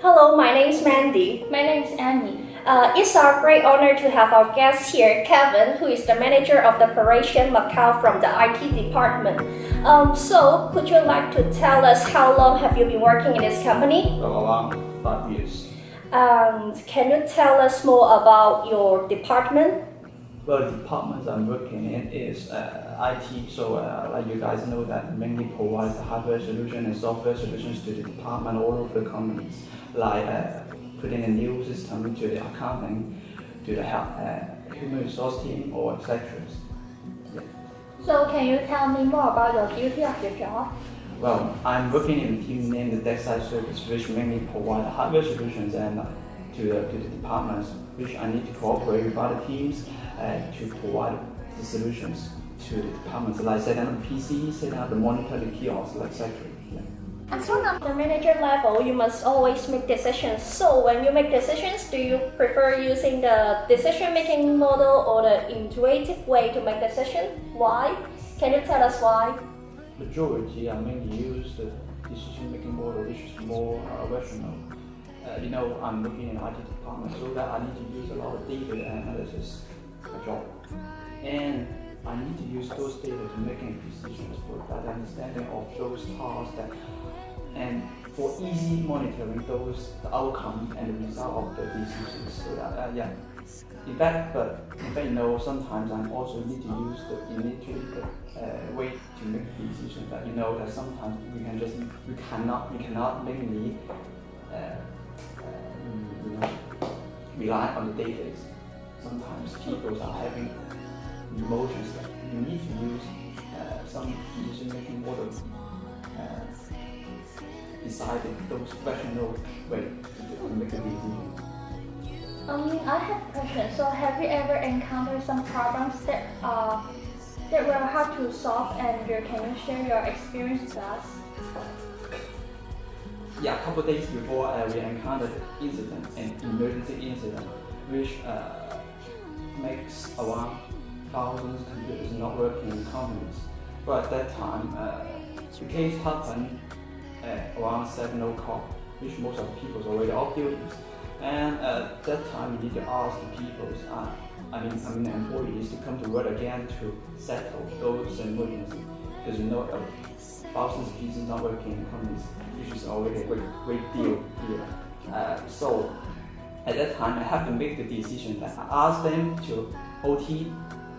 Hello, my name is Mandy. My name is Annie. It's our great honor to have our guest here, Kevin, who is the manager of the Operation Macau from the IT department. So, could you like to tell us how long have you been working in this company? Around 5 years. Can you tell us more about your department? Well, the department I'm working in is IT, so like you guys know that mainly provides the hardware solution and software solutions to the department all over the companies, like putting a new system to the accounting, to the human resource team, or etc. Yeah. So can you tell me more about your duty of your job? Well, I'm working in a team named the Deckside Service, which mainly provide hardware solutions and to the departments, which I need to cooperate with other teams to provide the solutions to the departments, like setting up the PC, setting up the monitor, the kiosks, etc. Yeah. As one of the manager level, you must always make decisions. So when you make decisions, do you prefer using the decision-making model or the intuitive way to make decision? Why? Can you tell us why? Majority I mainly use the decision-making model, which is more rational. I'm working in IT department, so that I need to use a lot of data analysis my job, and I need to use those data to making decisions for that understanding of those tasks and for easy monitoring the outcome and the result of the decisions. So that in fact, sometimes I also need to use the initiative way to make decisions. That that sometimes we cannot mainly rely on the data. Sometimes people are having emotions that you need to use some decision-making models deciding those rational way to make a decision. I have a question. So have you ever encountered some problems that were hard to solve, and can you share your experience with us? Yeah, a couple of days before we encountered an emergency incident, which makes around thousands of computers not working in companies. But at that time, the case happened at around 7 o'clock, which most of the people are already off duty. And at that time, we need to ask the people, the employees, to come to work again to settle those emergencies. Because thousands of pieces not working in companies, which is already a great deal here. So at that time, I have to make the decision that I ask them to OT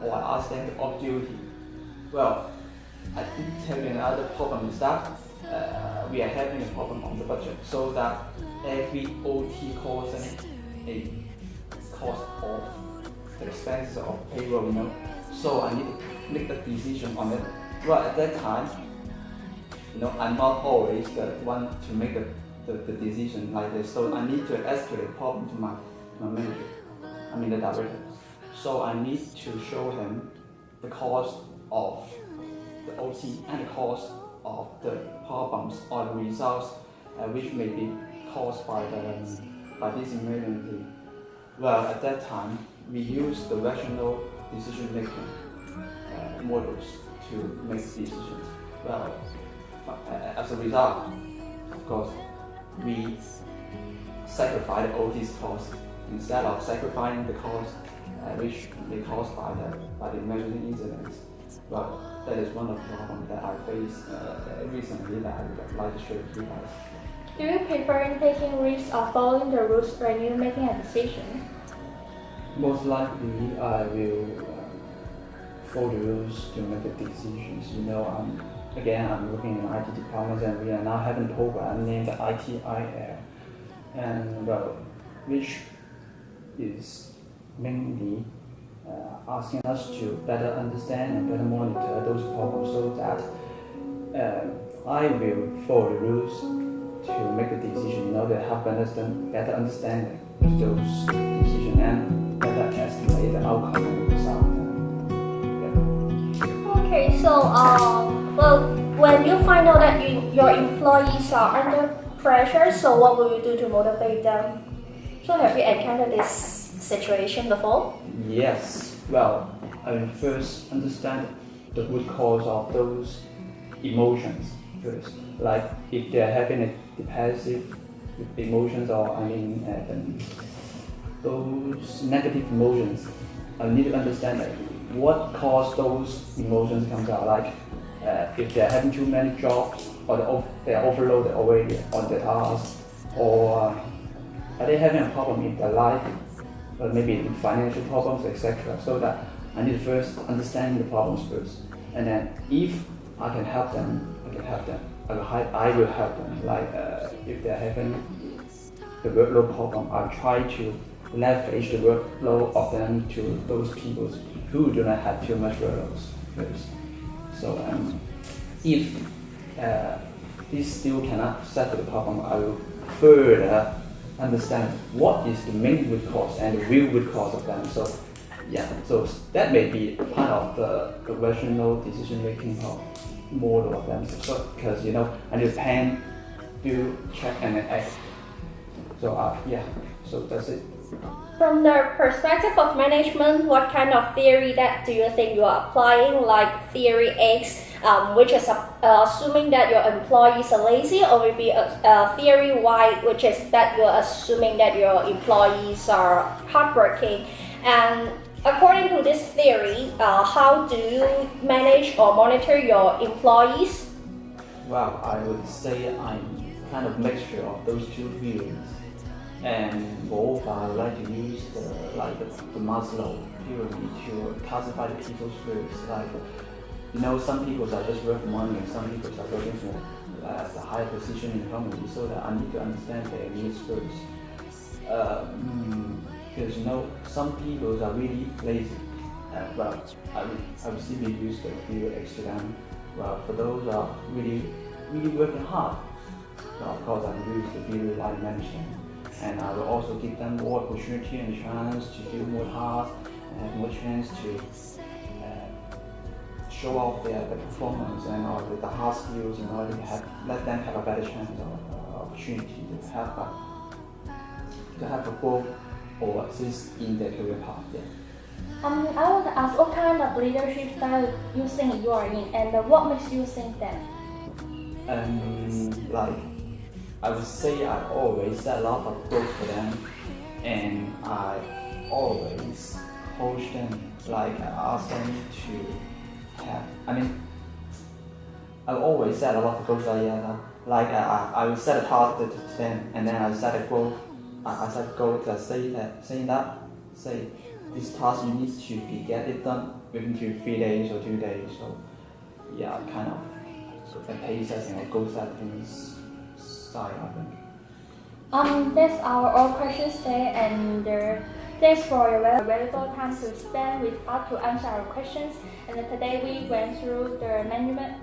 or I ask them to off duty. Well, I did tell you another problem is that we are having a problem on the budget, so that every OT causing a cost of the expenses of payroll, So I need to make a decision on it. Well, at that time, I'm not always the one to make the decision like this. So I need to escalate the problem to my manager, the director. So I need to show him the cost of the OT and the cost of the problems or the results which may be caused by this emergency. Well, at that time, we use the rational decision-making models to make decisions. Well, as a result, of course, we sacrifice the OT's cost instead of sacrificing the cost which may be caused by the emergency incidents. Well, that is one of the problems that I faced recently that I would like to share with you guys. Do you prefer taking risks or following the rules when you're making a decision? Most likely, I will follow the rules to make the decisions. I'm working in the IT department, and we are now having a program named ITIL, and which is mainly asking us to better understand and better monitor those problems, so that I will follow the rules to make a decision, to have better understanding of those decisions and better estimate the outcome and the result. Okay, so when you find out that your employees are under pressure, so what will you do to motivate them? So have you encountered this situation before? Yes. Well, I will first understand the root cause of those emotions first. Like if they are having a depressive emotions, or those negative emotions. I need to understand like what caused those emotions comes out. Like if they're having too many jobs, or they're overloaded already on the task, or are they having a problem in their life, or maybe financial problems, etc. So that I need to first understand the problems first, and then if I can help them, I can help them. I will help them. Like if they're having the workload problem, I'll try to leverage the workload of them to those people who do not have too much workloads first. So if this still cannot settle the problem, I will further understand what is the main root cause and the real root cause of them. So yeah, so that may be part of the rational decision making model of them. So because I need to plan, do, check, and then act. So yeah, so that's it. From the perspective of management, what kind of theory that do you think you are applying, like theory X, which is assuming that your employees are lazy, or maybe theory Y, which is that you're assuming that your employees are hardworking? And according to this theory, how do you manage or monitor your employees? Well, I would say I'm kind of mixture of those two theories. And both I would like to use the Maslow pyramid to classify the people's first. Like, some people are just worth money, and some people are working for the high position in the company. So that I need to understand their needs first. Because some people are really lazy. Well, I would still use the theory X to them. Well, for those are really working hard, so of course I will use the theory Y management. And I will also give them more opportunity and chance to do more tasks and have more chance to show off their performance and all the hard skills in order to let them have a better chance or opportunity to have a growth or assist in their career path. Yeah. I want to ask what kind of leadership style you think you are in, and what makes you think that? I would say I always set a lot of goals for them, and I always coach them. Like I ask them to have. I always set a lot of goals. I will set a task to them, and then I set a goal. I set a goal that say this task you need to get it done within 3 days or 2 days. So yeah, kind of a pace setting or goal setting style, I think. That's our all questions today, and thanks for your valuable time to spend with us to answer our questions. And today we went through the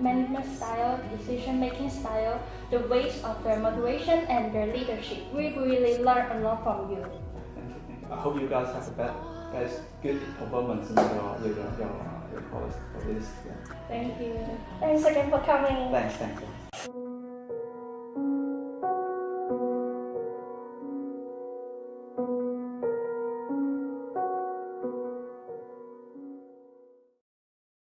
management style, decision-making style, the ways of their motivation and their leadership. We really learned a lot from you. Thank you. I hope you guys have a good performance in your course for this. Yeah. Thank you. Thanks again for coming. Thanks.